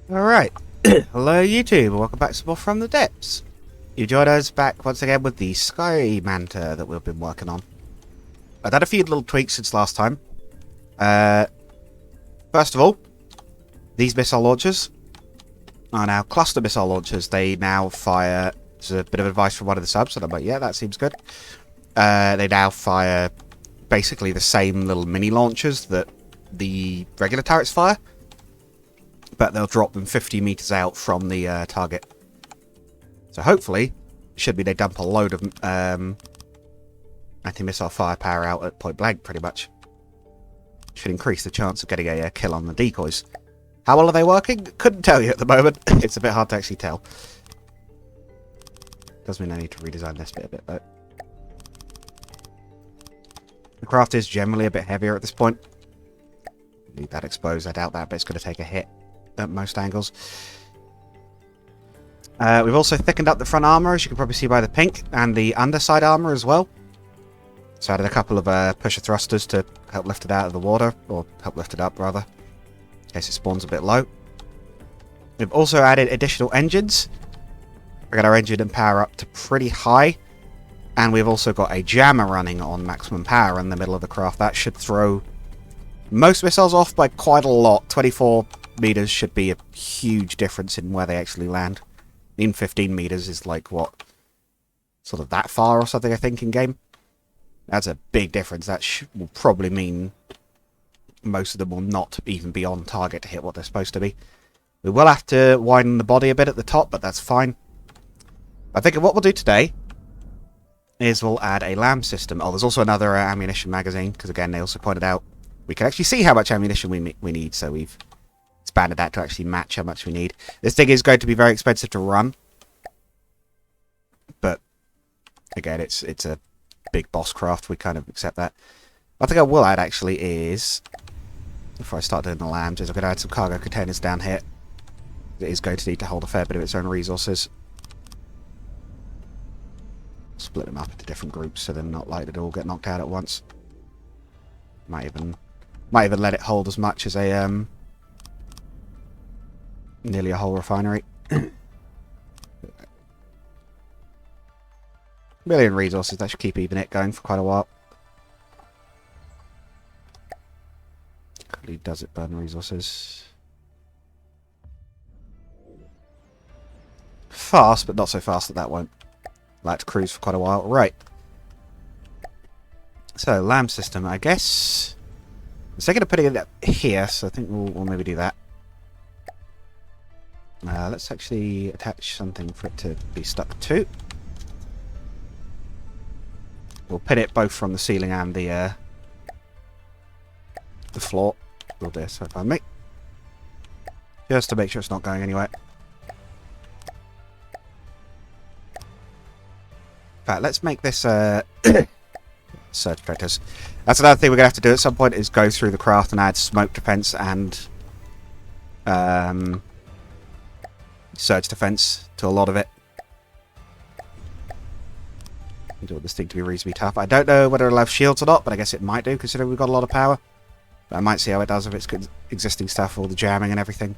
Alright, hello YouTube, welcome back to more from the depths. You joined us back once again with the Sky Manta that we've been working on. I've done a few little tweaks since last time. First of all, these missile launchers are now cluster missile launchers. They now fire, this is a bit of advice from one of the subs, and I'm like, yeah, that seems good. They now fire basically the same little mini launchers that the regular turrets fire, but they'll drop them 50 meters out from the target. So hopefully, it should be they dump a load of anti-missile firepower out at point blank, pretty much. Should increase the chance of getting a kill on the decoys. How well are they working? Couldn't tell you at the moment. It's a bit hard to actually tell. Does mean I need to redesign this bit a bit, though. The craft is generally a bit heavier at this point. Leave that exposed. I doubt that, but it's going to take a hit at most angles. We've also thickened up the front armor, as you can probably see by the pink, and the underside armor as well. So added a couple of pusher thrusters to help lift it out of the water, or help lift it up rather, in case it spawns a bit low. We've also added additional engines. We got our engine and power up to pretty high, and we've also got a jammer running on maximum power in the middle of the craft. That should throw most missiles off by quite a lot. 24 meters should be a huge difference in where they actually land. Even 15 meters is like, what, sort of that far or something, I think, in game. That's a big difference. That will probably mean most of them will not even be on target to hit what they're supposed to be. We will have to widen the body a bit at the top, but that's fine. I think what we'll do today is we'll add a LAMS system. Oh, there's also another ammunition magazine, because again, they also pointed out we can actually see how much ammunition we need, so we've expanded that to actually match how much we need. This thing is going to be very expensive to run, but again, it's a big boss craft. We kind of accept that. One thing I will add actually is, before I start doing the LAMS, is I'm going to add some cargo containers down here. It is going to need to hold a fair bit of its own resources. Split them up into different groups so they're not likely to all get knocked out at once. Might even let it hold as much as a nearly a whole refinery. Million resources, that should keep even it going for quite a while. Quickly does it burn resources? Fast, but not so fast that that won't like to cruise for quite a while. Right. So, LAMS system, I guess. I'm thinking of putting it here, so I think we'll maybe do that. Let's actually attach something for it to be stuck to. We'll pin it both from the ceiling and the floor. We'll do so if I may. Just to make sure it's not going anywhere. In fact, let's make this surge protectors. That's another thing we're going to have to do at some point, is go through the craft and add smoke defense and surge defense to a lot of it. I want this thing to be reasonably tough. I don't know whether it'll have shields or not, but I guess it might do, considering we've got a lot of power. But I might see how it does with its existing stuff, all the jamming and everything.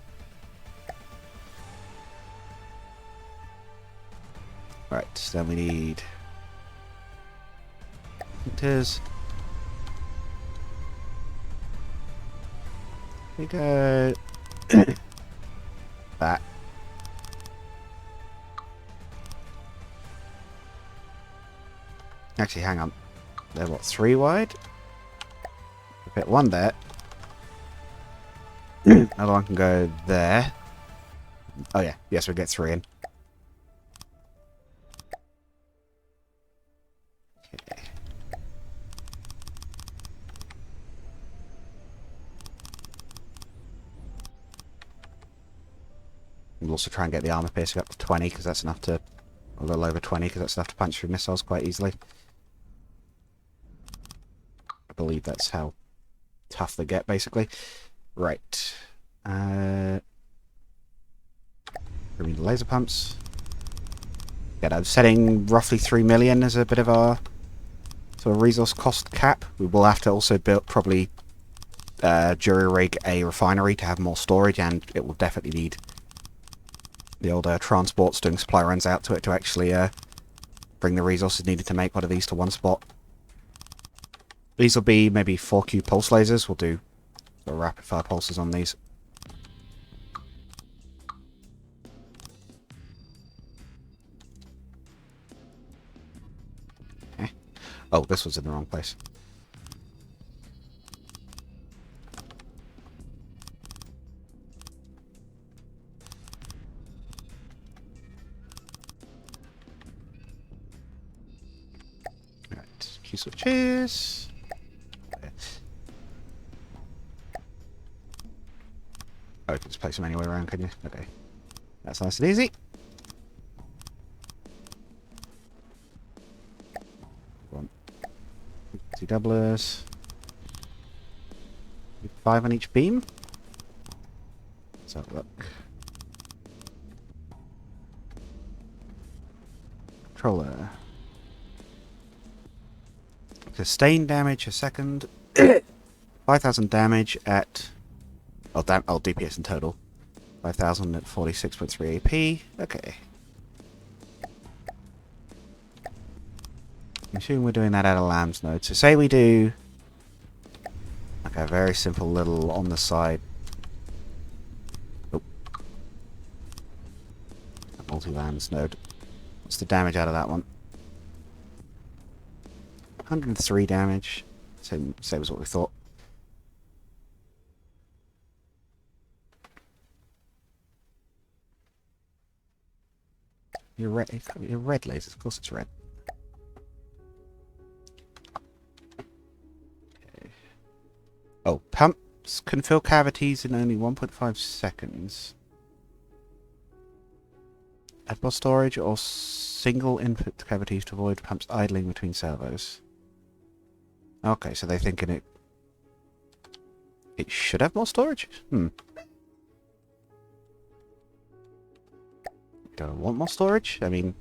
Right, then we need filters. We go that. Actually, hang on. They're what, 3 wide? Fit one there. Another one can go there. Oh yeah, yes, we get 3 in. Okay. We'll also try and get the armor piercing up to 20, because that's enough to, a little over 20, because that's enough to punch through missiles quite easily. I believe that's how tough they get, basically. Right. We need the laser pumps. Yeah, I'm setting roughly 3 million as a bit of our sort of resource cost cap. We will have to also build, probably jury rig a refinery to have more storage, and it will definitely need the old transports doing supply runs out to it to actually bring the resources needed to make one of these to one spot. These will be maybe 4Q pulse lasers. We'll do the rapid fire pulses on these. Okay. Oh, this was in the wrong place. Alright, key switches. Oh, you can just place them anywhere around, can you? Okay. That's nice and easy. One. 2 doublers. 5 on each beam. Let's have a look. Controller. Sustain damage a second. 5,000 damage at... Oh, DPS in total. 5,000 at 46.3 AP. Okay. I'm assuming we're doing that at a LAMS node. So say we do... like a very simple little on the side... Oh. A multi-LAMS node. What's the damage out of that one? 103 damage. Same as what we thought. You're red. It's got to be a red laser. Of course, it's red. Okay. Oh, pumps can fill cavities in only 1.5 seconds. Add more storage or single input cavities to avoid pumps idling between servos. Okay, so they're thinking it should have more storage? Do I want more storage? I mean...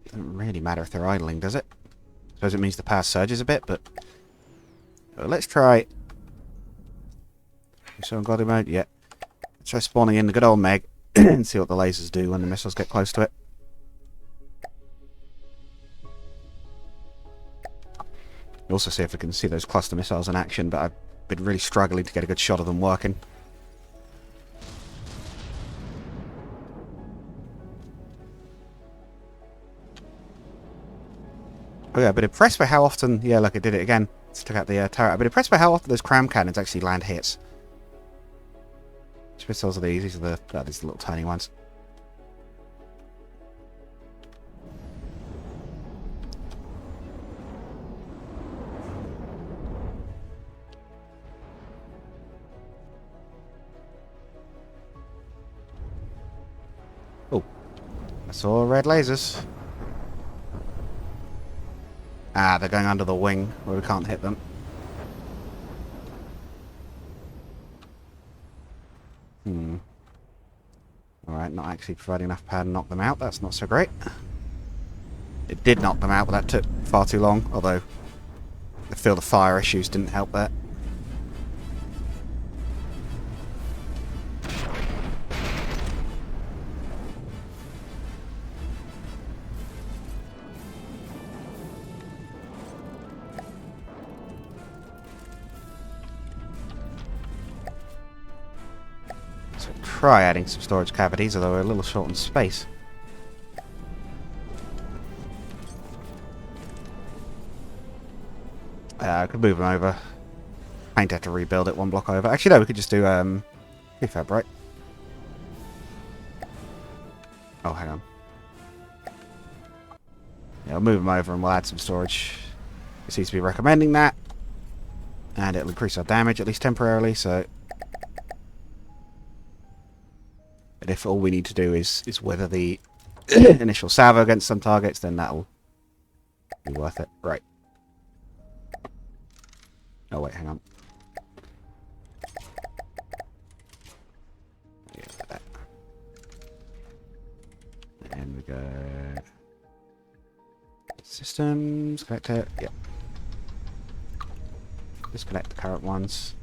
it doesn't really matter if they're idling, does it? I suppose it means the power surges a bit, but... let's try... So on God mode? Yeah. Let's try spawning in the good old Meg and see what the lasers do when the missiles get close to it. Also see if we can see those cluster missiles in action, but I've been really struggling to get a good shot of them working. Oh yeah, I've been impressed by how often... yeah, look, it did it again. Let's took out the turret. I've been impressed by how often those cram cannons actually land hits. Which missiles are these? These are these are the little tiny ones. Oh, I saw red lasers. Ah, they're going under the wing where we can't hit them. Alright, not actually providing enough power to knock them out. That's not so great. It did knock them out, but that took far too long. Although, I feel the fire issues didn't help that. Try adding some storage cavities, although we're a little short on space. I could move them over. I'd have to rebuild it one block over. Actually, no, we could just do prefab, right? Oh, hang on. Yeah, I'll move them over and we'll add some storage. It seems to be recommending that. And it'll increase our damage, at least temporarily, so... And if all we need to do is weather the initial salvo against some targets, then that'll be worth it. Right. Oh, wait, hang on. Yeah, like that. And we go... Systems, connect it. Yep. Disconnect the current ones.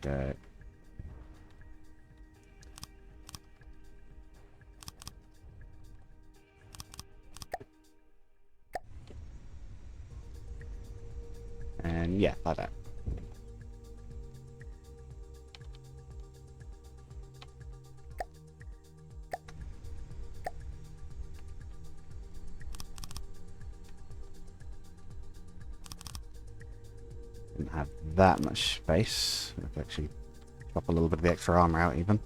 go. And yeah, like that. Didn't have that much space. I could actually drop a little bit of the extra armor out even.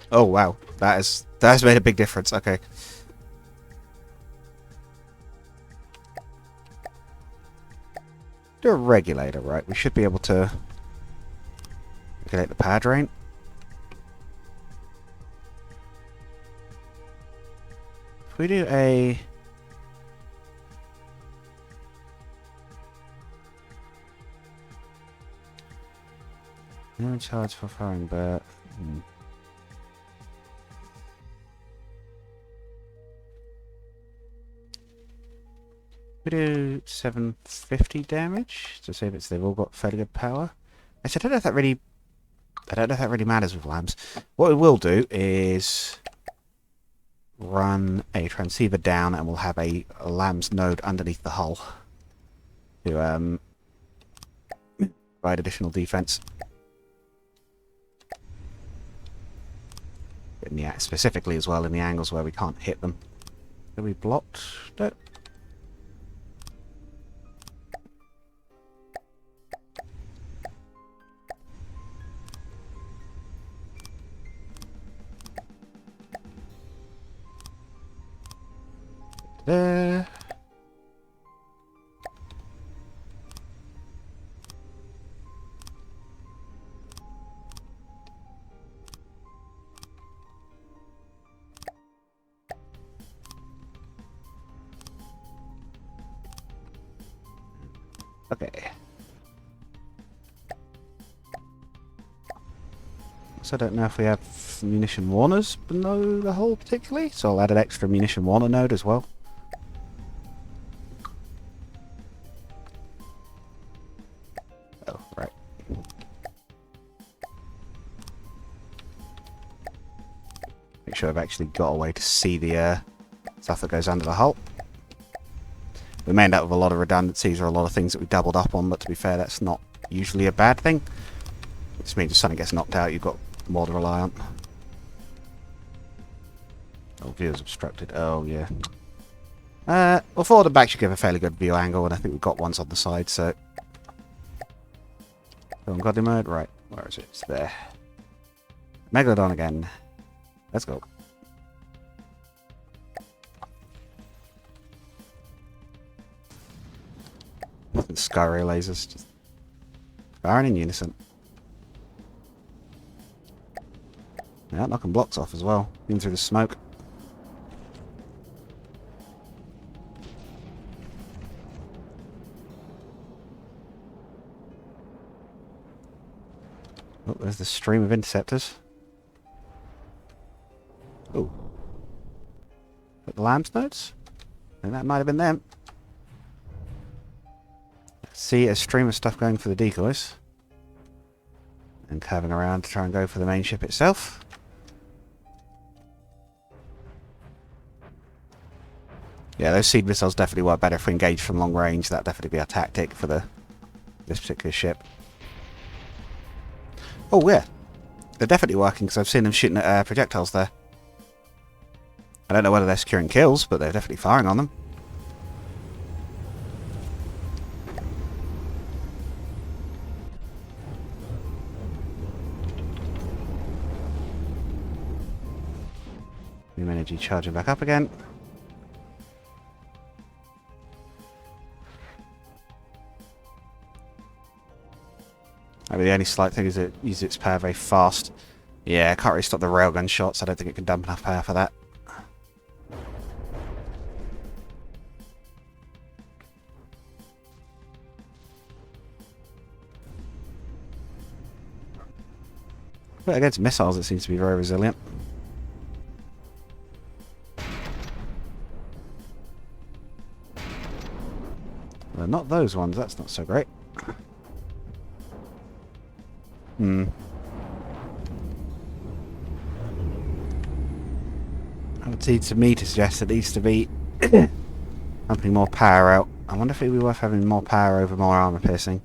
Oh wow, that has made a big difference. Okay. Do a regulator, right? We should be able to regulate the power drain. If we do a no charge for firing, but we do 750 damage to see if they've all got fairly good power. Actually, I don't know if that really matters with LAMS. What we will do is run a transceiver down, and we'll have a LAMS node underneath the hull to provide additional defense. Specifically as well in the angles where we can't hit them. Are we blocked? No. There. Okay. So I don't know if we have munition warners below the hull particularly, so I'll add an extra munition warner node as well. Oh, right. Make sure I've actually got a way to see the stuff that goes under the hull. We may end up with a lot of redundancies or a lot of things that we doubled up on, but to be fair, that's not usually a bad thing. It just means if something gets knocked out, you've got more to rely on. Oh, view's obstructed. Oh, yeah. Well, forward and back should give a fairly good view angle, and I think we've got ones on the side, so... Go on godly mode? Right. Where is it? It's there. Megalodon again. Let's go. The Sky Ray lasers just firing in unison. Yeah, knocking blocks off as well, in through the smoke. Oh, there's the stream of interceptors. Oh. The LAMS nodes? I think that might have been them. See a stream of stuff going for the decoys. And curving around to try and go for the main ship itself. Yeah, those seed missiles definitely work better if we engage from long range. That'd definitely be our tactic for this particular ship. Oh yeah, they're definitely working because I've seen them shooting at projectiles there. I don't know whether they're securing kills, but they're definitely firing on them. New energy charging back up again. I mean, the only slight thing is it uses its power very fast. Yeah, I can't really stop the railgun shots. I don't think it can dump enough power for that. But against missiles, it seems to be very resilient. Well, not those ones. That's not so great. Hmm. It would seem to me to suggest it needs to be pumping more power out. I wonder if it would be worth having more power over more armor piercing.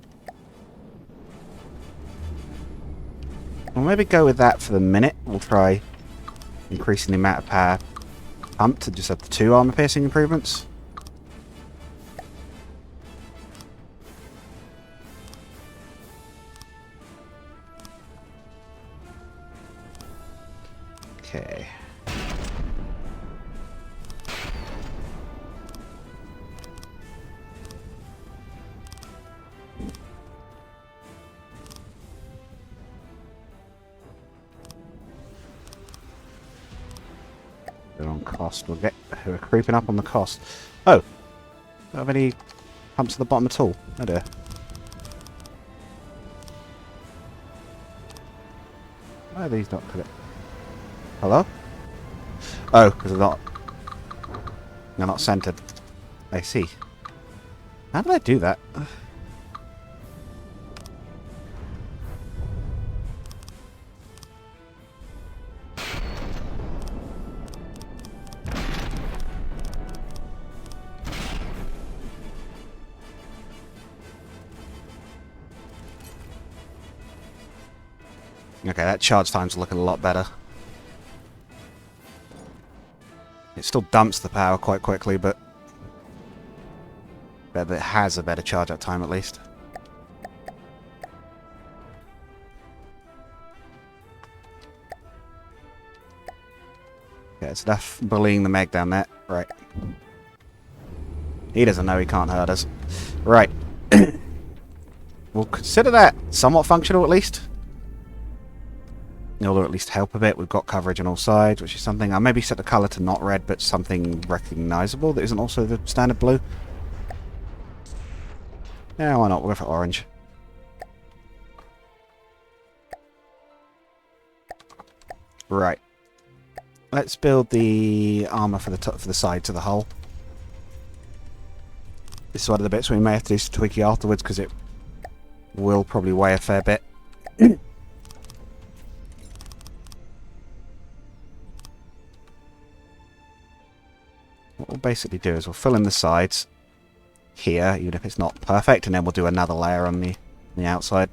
We'll maybe go with that for the minute. We'll try increasing the amount of power pumped to just have the 2 armor piercing improvements. Okay. On cost, we're creeping up on the cost. Oh, don't have any pumps at the bottom at all. Oh dear. Why are these not connected? Hello? Oh, because they're not centered. I see. How did I do that? Okay, that charge time's looking a lot better. It still dumps the power quite quickly, but it has a better charge up time at least. Okay, it's enough bullying the Meg down there. Right. He doesn't know he can't hurt us. Right. We'll consider that somewhat functional at least. It'll at least help a bit. We've got coverage on all sides, which is something. I'll maybe set the colour to not red, but something recognisable that isn't also the standard blue. Yeah, why not? We'll go for orange. Right. Let's build the armour for the top, for the sides of the hull. This is one of the bits we may have to do some tweaking afterwards because it will probably weigh a fair bit. What we'll basically do is we'll fill in the sides here, even if it's not perfect, and then we'll do another layer on the outside.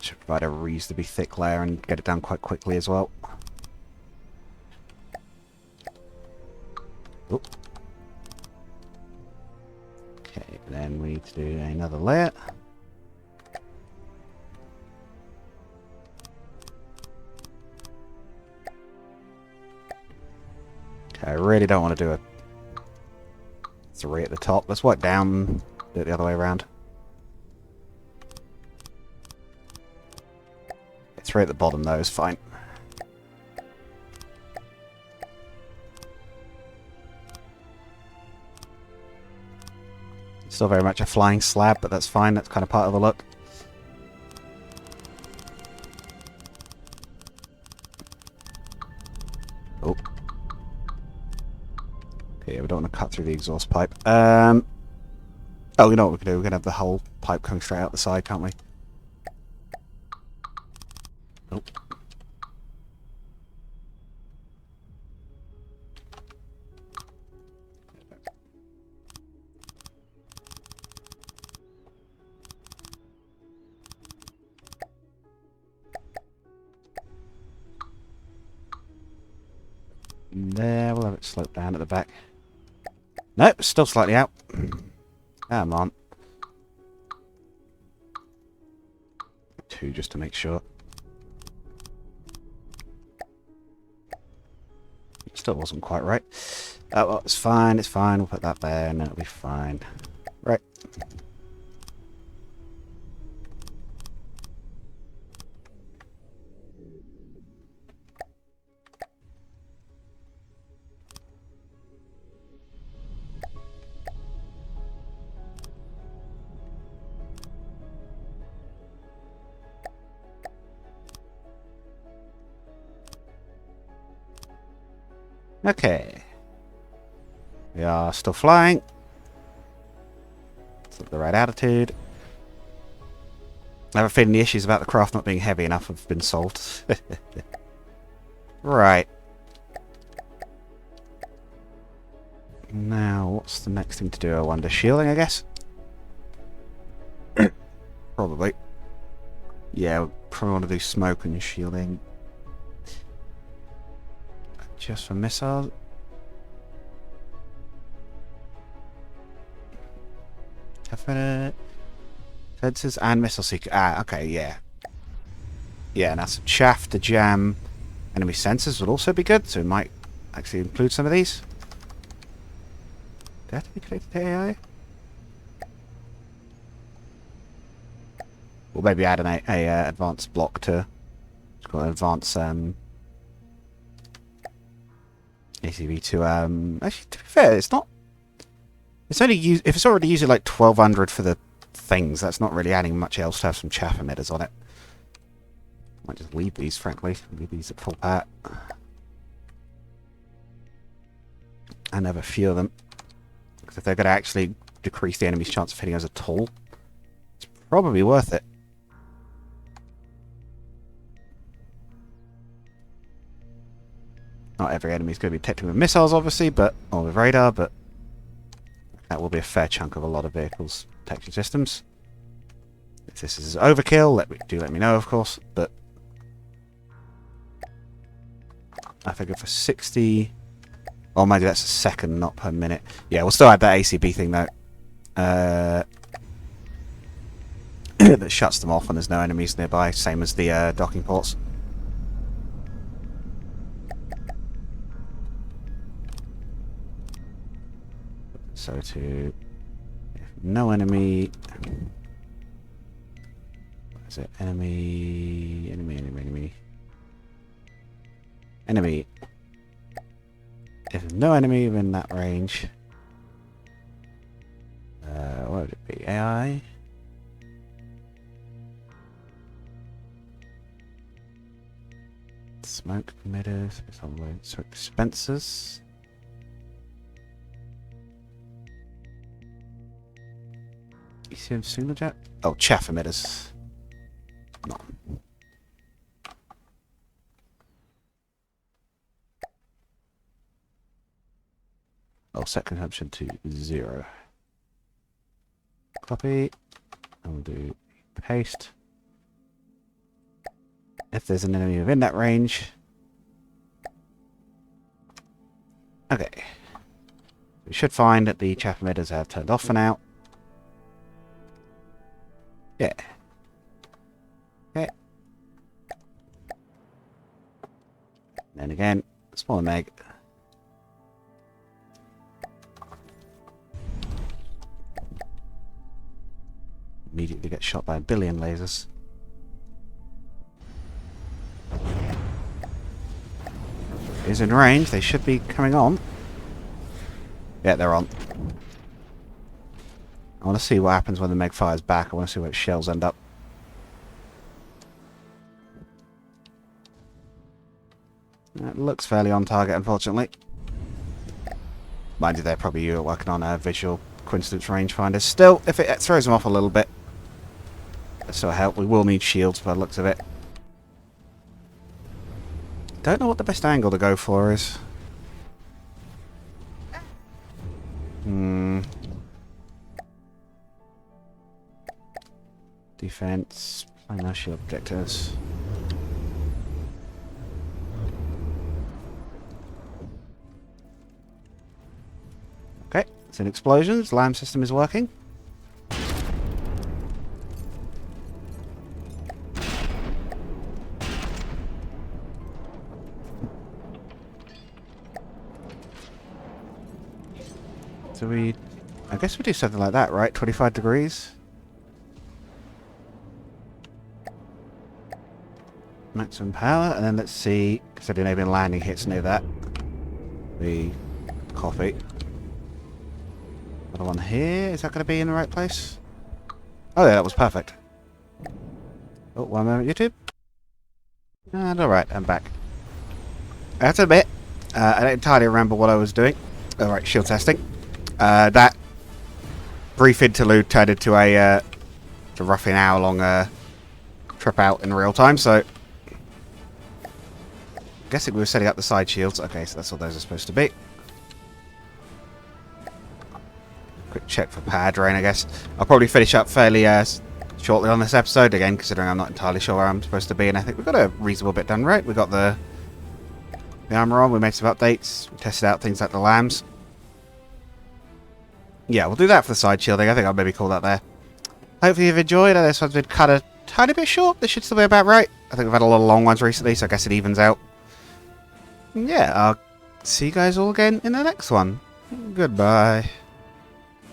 Should provide a reasonably thick layer and get it done quite quickly as well. Oop. Okay, then we need to do another layer. Okay, I really don't want to do a 3 at the top. Let's work down, do it the other way around. 3 at the bottom though is fine. Still very much a flying slab, but that's fine. That's kind of part of the look. Oh. Okay, we don't want to cut through the exhaust pipe. Oh, you know what we can do? We can have the whole pipe coming straight out the side, can't we? Nope. There, we'll have it slope down at the back. Nope, still slightly out. Come on. 2 just to make sure. Still wasn't quite right. Oh, well, it's fine, it's fine. We'll put that there and it'll be fine. Right. Okay. We are still flying. It's at the right attitude. I have a feeling the issues about the craft not being heavy enough have been solved. Right. Now, what's the next thing to do, I wonder? Shielding, I guess? Probably. Yeah, we probably want to do smoke and shielding. Just for missiles. Fences and missile seeker. Ah, okay, yeah. Yeah, now some chaff to jam. Enemy sensors would also be good, so we might actually include some of these. Do they have to be connected to AI? Or maybe add an advanced block to... It's got an advanced ACV to... Actually, to be fair, it's not... It's only if it's already using like 1200 for the things, that's not really adding much else to have some chaff emitters on it. Might just leave these, frankly. Leave these at full power. And have a few of them. Because if they're going to actually decrease the enemy's chance of hitting us at all, it's probably worth it. Not every enemy is going to be detected with missiles, obviously, but or with radar, but that will be a fair chunk of a lot of vehicles' detection systems. If this is overkill, let me know, of course, but I figure for 60... Oh, maybe that's a second, not per minute. Yeah, we'll still add that ACB thing, though. That shuts them off when there's no enemies nearby, same as the docking ports. So to... If no enemy... What is it? Enemy... Enemy. If no enemy within that range... what would it be? AI? Smoke emitters, so dispensers. ECM signal jet? Oh, chaff emitters. No. Oh, set consumption to 0. Copy. And we'll do paste. If there's an enemy within that range. Okay. We should find that the chaff emitters have turned off for now. Yeah. Okay. Then again, smaller meg. Immediately get shot by a billion lasers. Is in range, they should be coming on. Yeah, they're on. I want to see what happens when the Meg fires back. I want to see where its shells end up. That looks fairly on target, unfortunately. Mind you, they're probably working on a visual coincidence rangefinders. Still, if it throws them off a little bit, that's sort of help. We will need shields by the looks of it. Don't know what the best angle to go for is. Defense. Find our shield projectors. Okay, it's in explosions. LAMS system is working. So I guess we do something like that, right? 25 degrees. Maximum power, and then let's see, because I didn't even landing hits near that. The copy. Another one here, is that going to be in the right place? Oh yeah, that was perfect. Oh, one moment, YouTube. And alright, I'm back. I have to admit, I don't entirely remember what I was doing. Alright, shield testing. That brief interlude turned into a roughly an hour-long trip out in real time, so... I'm guessing we were setting up the side shields. Okay, so that's what those are supposed to be. Quick check for power drain, I guess. I'll probably finish up fairly shortly on this episode, again, considering I'm not entirely sure where I'm supposed to be, and I think we've got a reasonable bit done, right? We got the Armour on, we made some updates, we tested out things like the LAMS. Yeah, we'll do that for the side shielding. I think I'll maybe call that there. Hopefully you've enjoyed. This one's been cut a tiny bit short. This should still be about right. I think we've had a lot of long ones recently, so I guess it evens out. Yeah, I'll see you guys all again in the next one. Goodbye.